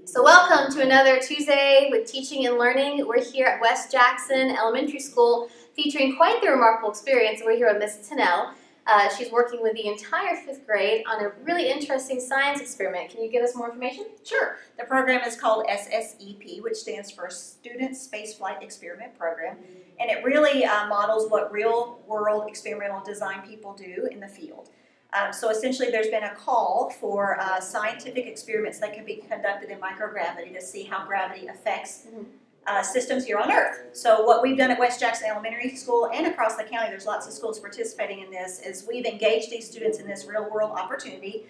So welcome to another Tuesday with Teaching and Learning. We're here at West Jackson Elementary School featuring quite the remarkable experience. We're here with Miss Tennell. She's working with the entire 5th grade on a really interesting science experiment. Can you give us more information? Sure. The program is called SSEP, which stands for Student Spaceflight Experiment Program, and it really models what real-world experimental design people do in the field. So essentially there's been a call for scientific experiments that can be conducted in microgravity to see how gravity affects systems here on Earth. So what we've done at West Jackson Elementary School and across the county, there's lots of schools participating in this, is we've engaged these students in this real-world opportunity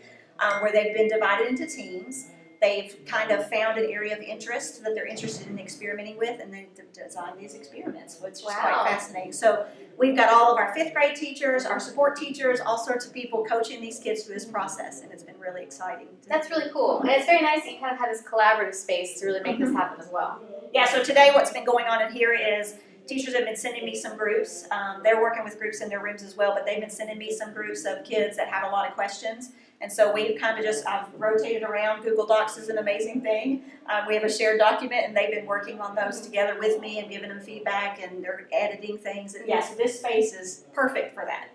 where they've been divided into teams. They've kind of found an area of interest that they're interested in experimenting with, and they've designed these experiments, which is quite fascinating. So we've got all of our 5th grade teachers, our support teachers, all sorts of people coaching these kids through this process, and it's been really exciting. That's really cool. And it's very nice that you kind of have this collaborative space to really make this happen as well. Yeah, so today what's been going on in here is teachers have been sending me some groups. They're working with groups in their rooms as well, but they've been sending me some groups of kids that have a lot of questions. And so we've kind of just rotated around. Google Docs is an amazing thing. We have a shared document, and they've been working on those together with me and giving them feedback, and they're editing things. And yeah, so this space is perfect for that.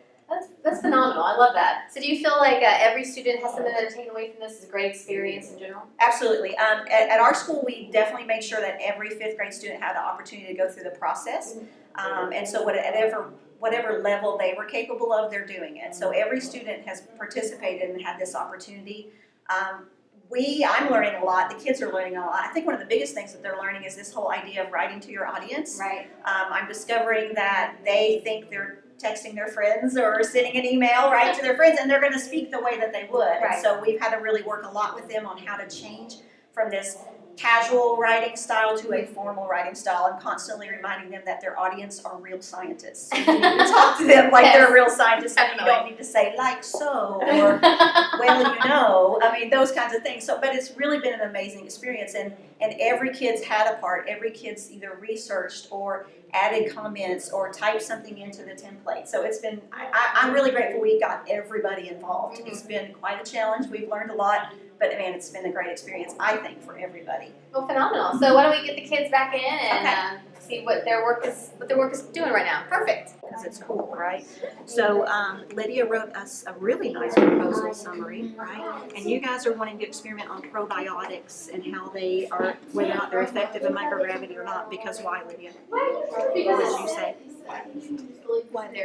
That's phenomenal. I love that. So do you feel like every student has something that they're taking away from this? Is a great experience in general? Absolutely. At our school, we definitely made sure that every 5th grade student had the opportunity to go through the process. And so whatever level they were capable of, they're doing it. So every student has participated and had this opportunity. I'm learning a lot. The kids are learning a lot. I think one of the biggest things that they're learning is this whole idea of writing to your audience. Right. I'm discovering that they think they're texting their friends or sending an email right to their friends, and they're going to speak the way that they would. Right. And so we've had to really work a lot with them on how to change from this casual writing style to a formal writing style, and constantly reminding them that their audience are real scientists. You need to talk to them like they're real scientists, and you don't need to say like so or well you know. I mean, those kinds of things. So, but it's really been an amazing experience, and every kid's had a part. Every kid's either researched or added comments or typed something into the template. So it's been, I'm really grateful we got everybody involved. It's been quite a challenge. We've learned a lot. But man, it's been a great experience, I think, for everybody. Well, phenomenal. So why don't we get the kids back in and see what their work is doing right now? Perfect. Because it's cool, right? So Lydia wrote us a really nice proposal summary, right? And you guys are wanting to experiment on probiotics and how they are, whether or not they're effective in microgravity or not. Because why, Lydia? What did you say?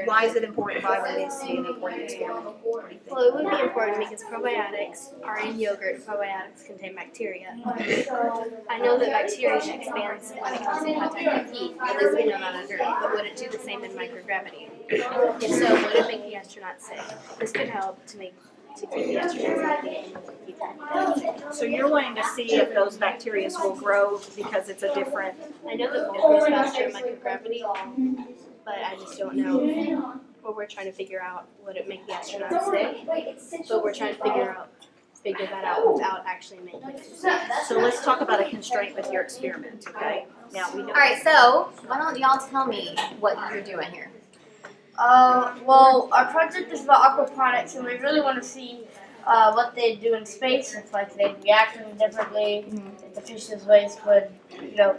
Why is it important? Why would this be an important experiment? Well, it would be important because probiotics are in yogurt. Probiotics contain bacteria. I know that bacteria expands when it comes in contact with heat. At least we know that on Earth. But would it do the same in microgravity? If so, would it make the astronauts sick? This could help to keep the astronauts healthy and keep them. So you're wanting to see if those bacteria will grow because it's a different. I know that mold grows faster in microgravity, but I just don't know. What we're trying to figure out, would it make the astronauts sick? But we're trying to figure that out without actually making it. So let's talk about a constraint with your experiment, okay? Now we know. All right, so why don't y'all tell me what you're doing here? Well, our project is about aquaponics, and we really want to see what they do in space, if like they react differently, if the fish's waste would,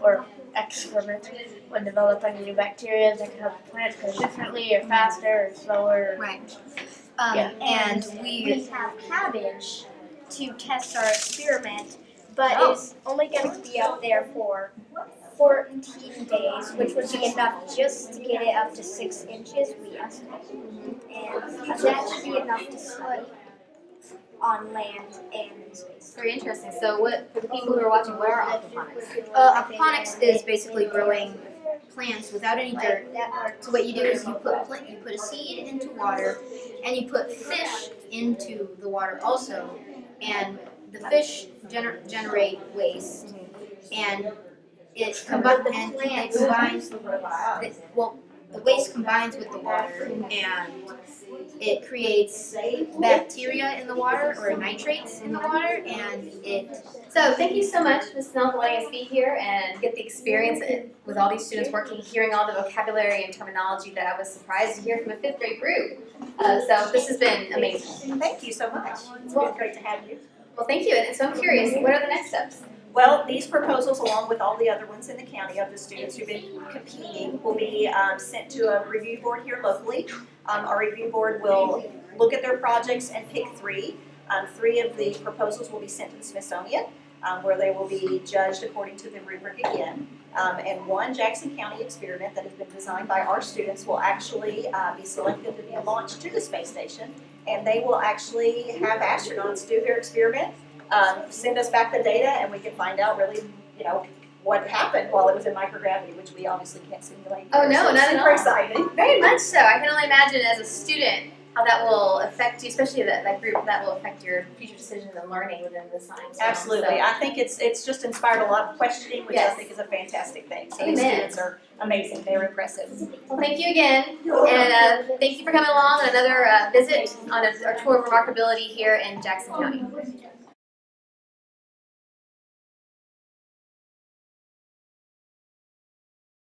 or excrement would develop any new bacteria that could help the plants grow differently, or faster, or slower. Right. And We have cabbage to test our experiment, but it's only going to be up there for 14 days, which would be enough just to get it up to 6 inches, we estimate. And that should be enough to slip on land and in space. Very interesting. So for the people who are watching, what are aquaponics? Aquaponics is basically growing plants without any dirt. So what you do is you put a seed into water, and you put fish into the water also, and the fish generate waste, and it combines. The waste combines with the water, and it creates bacteria in the water, or nitrates in the water, and So thank you so much, Ms. Snell, for letting us be here and get the experience with all these students working, hearing all the vocabulary and terminology that I was surprised to hear from a 5th grade group. So this has been amazing. Thank you so much. It's been great to have you. Well, thank you. And so I'm curious, what are the next steps? Well, these proposals, along with all the other ones in the county of the students who've been competing, will be sent to a review board here locally. Our review board will look at their projects and pick three. Three of the proposals will be sent to the Smithsonian, where they will be judged according to the rubric again. And one Jackson County experiment that has been designed by our students will actually be selected to be launched to the space station. And they will actually have astronauts do their experiment, send us back the data, and we can find out really, what happened while it was in microgravity, which we obviously can't simulate. Oh, no, So not at super all. exciting. Very much so. I can only imagine as a student how that will affect you, especially that group, that will affect your future decisions and learning within the science realm. Absolutely. I think it's just inspired a lot of questioning, which I Yes. think is a fantastic thing. So these Amen. students are amazing. They're impressive. Well, thank you again, and thank you for coming along on another visit on our tour of remarkability here in Jackson County.